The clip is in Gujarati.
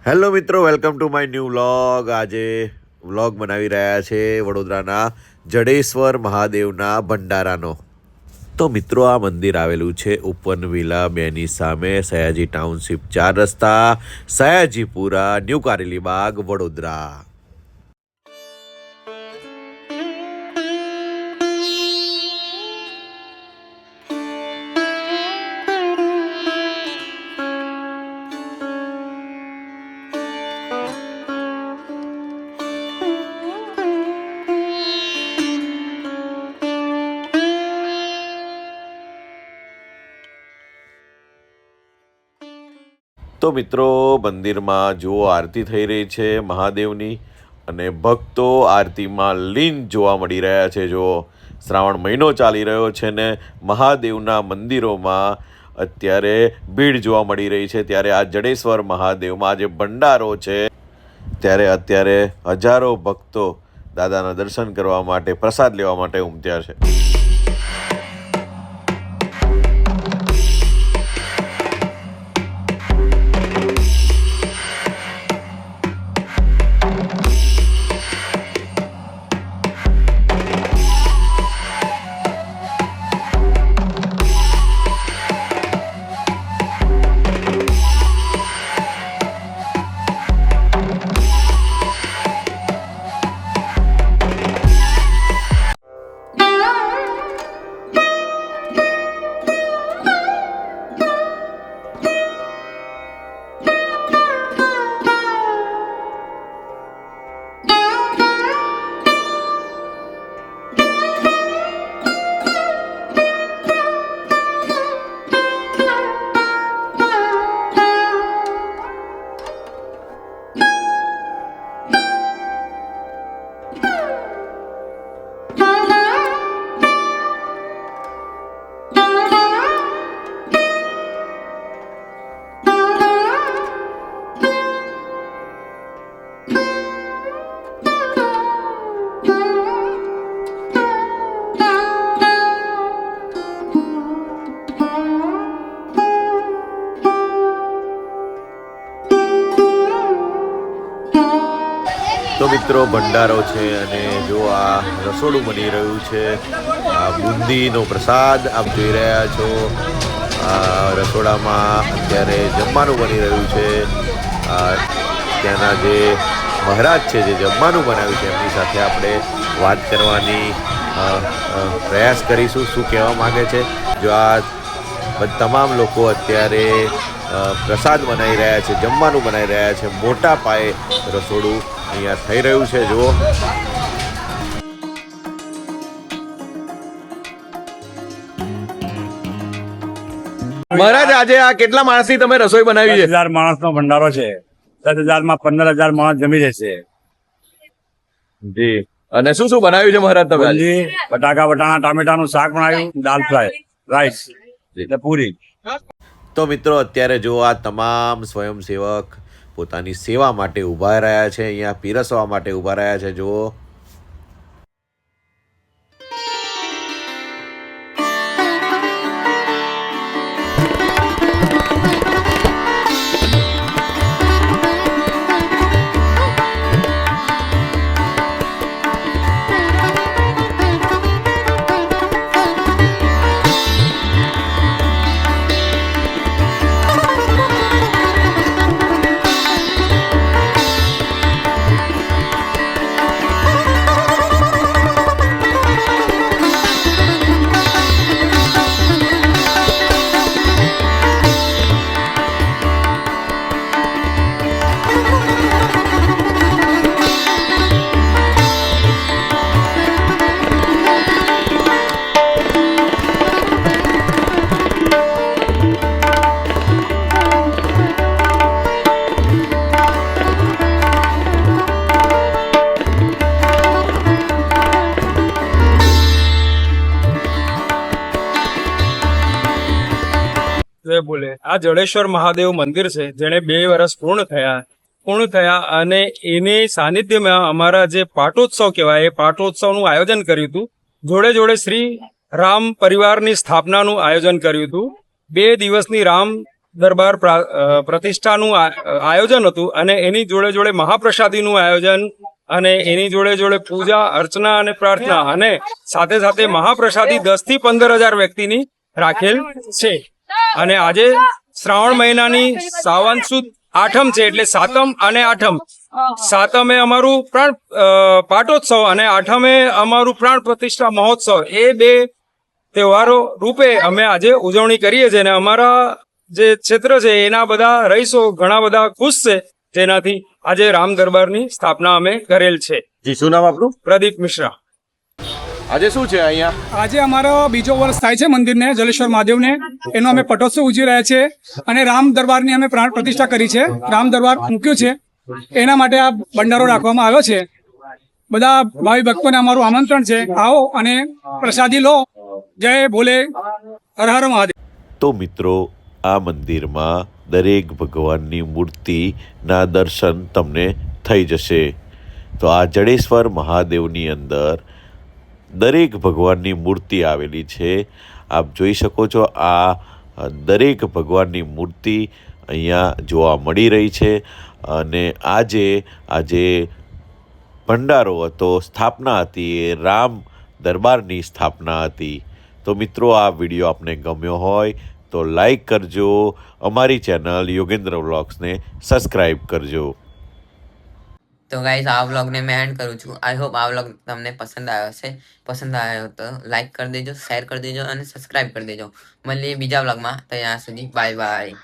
હેલો મિત્રો, welcome to my new vlog. આજે વ્લોગ બનાવી રહ્યા છે વડોદરાના જડેશ્વર મહાદેવના ભંડારાનો। તો મિત્રો, આ મંદિર આવેલું છે ઓપન વિલા 2ની સામે, સયાજી ટાઉનશીપ 4 રસ્તા, સયાજીપુરા, ન્યૂ કારેલી બાગ, વડોદરા। તો મિત્રો, મંદિરમાં જુઓ આરતી થઈ રહી છે મહાદેવની, અને ભક્તો આરતીમાં લીન જોવા મળી રહ્યા છે। જો શ્રાવણ મહિનો ચાલી રહ્યો છે ને મહાદેવના મંદિરોમાં અત્યારે ભીડ જોવા મળી રહી છે, ત્યારે આ જડેશ્વર મહાદેવમાં જે ભંડારો છે ત્યારે અત્યારે હજારો ભક્તો દાદાના દર્શન કરવા માટે, પ્રસાદ લેવા માટે ઉમટ્યા છે। તો મિત્રો, ભંડારો છે અને જો આ રસોડું બની રહ્યું છે। આ બુંદીનો પ્રસાદ આપ જોઈ રહ્યા છો। આ રસોડામાં અત્યારે જમવાનું બની રહ્યું છે। ત્યાંના જે મહારાજ છે, જે જમવાનું બનાવ્યું છે, એમની સાથે આપણે વાત કરવાની પ્રયાસ કરીશું, શું કહેવા માગે છે। જો આ તમામ લોકો અત્યારે પ્રસાદ બનાવી રહ્યા છે, જમવાનું બનાવી રહ્યા છે। મોટા પાયે રસોડું અહીંયા થઈ રહ્યું છે। જુઓ, મહારાજ, આજે આ કેટલા માણસની તમે રસોઈ બનાવી છે? 10,000 માણસનો ભંડારો છે। 10,000 માં 15,000 માણસ જમી જશે। જી, અને શું શું બનાવ્યું છે મહારાજ તમે આજે? બુંદી, બટાકા, વટાણા, ટામેટાનું શાક બનાવ્યું, દાલ ફ્રાય, રાઈસ એટલે પૂરી। તો મિત્રો, અત્યારે જો આ તમામ સ્વયંસેવક પોતાની સેવા માટે ઊભા રહ્યા છે, અહીંયા પીરસવા માટે ઊભા રહ્યા છે। જુઓ, બોલે આ જડેશ્વર મહાદેવ મંદિર છે, જેને 2 વર્ષ પૂર્ણ થયા અને એની સાનિધ્યમાં અમારા જે પાટોત્સવ કહેવાય, એ પાટોત્સવનું આયોજન કર્યું હતું। જોડે જોડે શ્રી રામ પરિવારની સ્થાપનાનું આયોજન કર્યું હતું। 2 દિવસની રામ દરબાર પ્રતિષ્ઠાનું આયોજન હતું અને એની જોડે જોડે મહાપ્રસાદીનું આયોજન અને એની જોડે જોડે પૂજા અર્ચના અને પ્રાર્થના અને સાથે સાથે મહાપ્રસાદી 10 થી 15,000 વ્યક્તિની રાખેલ છે. અને આજે શ્રાવણ મહિનાની સાવન સુદ આઠમ છે એટલે સાતમ અને આઠમ. સાતમે અમારું પ્રાણ પાટોત્સવ અને આઠમે અમારું પ્રાણ પ્રતિષ્ઠા મહોત્સવ, એ બે તહેવારો રૂપે અમે આજે ઉજવણી કરીએ છીએ. અને અમારા જે ક્ષેત્ર છે એના બધા રહીશો ઘણા બધા ખુશ છે, જેનાથી આજે રામ દરબારની સ્થાપના અમે કરેલ છે. જી, શું નામ આપનું? પ્રદીપ મિશ્રા. આજે શું છે અહીંયા? આજે અમારો બીજો વર્ષ થાય છે મંદિરને, જલેશ્વર મહાદેવને. એનો અમે પટોત્સવ ઉજવી રહ્યા છે અને રામ દરબારની અમે પ્રાણ પ્રતિષ્ઠા કરી છે. રામ દરબાર મૂક્યું છે, એના માટે આ ભંડારો રાખવામાં આવ્યો છે. બધા ભાવિ ભક્તોને અમારું આમંત્રણ છે, આવો અને પ્રસાદી લો. જય ભોલે, હર હર મહાદેવ. તો મિત્રો, આ મંદિરમાં દરેક ભગવાનની મૂર્તિના દર્શન તમને થઈ જશે. તો આ જડેશ્વર મહાદેવની અંદર દરેક ભગવાનની મૂર્તિ આવેલી છે. આપ જોઈ શકો છો, આ દરેક ભગવાનની મૂર્તિ અહીંયા જોવા મળી રહી છે. અને આજે ભંડારો હતો, સ્થાપના હતી, એ રામ દરબારની સ્થાપના હતી. તો મિત્રો, આ વિડીયો આપને ગમ્યો હોય તો લાઈક કરજો, અમારી ચેનલ યોગેન્દ્ર વ્લોગ્સને સબસ્ક્રાઈબ કરજો. તો ગાઈઝ, આ વ્લોગને મેં એન્ડ કરું છું. આઈ હોપ આ વ્લોગ તમને પસંદ આવ્યો હશે. પસંદ આવ્યો તો લાઈક કરી દેજો, શેર કરી દેજો અને સબસ્ક્રાઈબ કરી દેજો. મળીએ બીજા વ્લોગમાં. ત્યાં સુધી બાય બાય.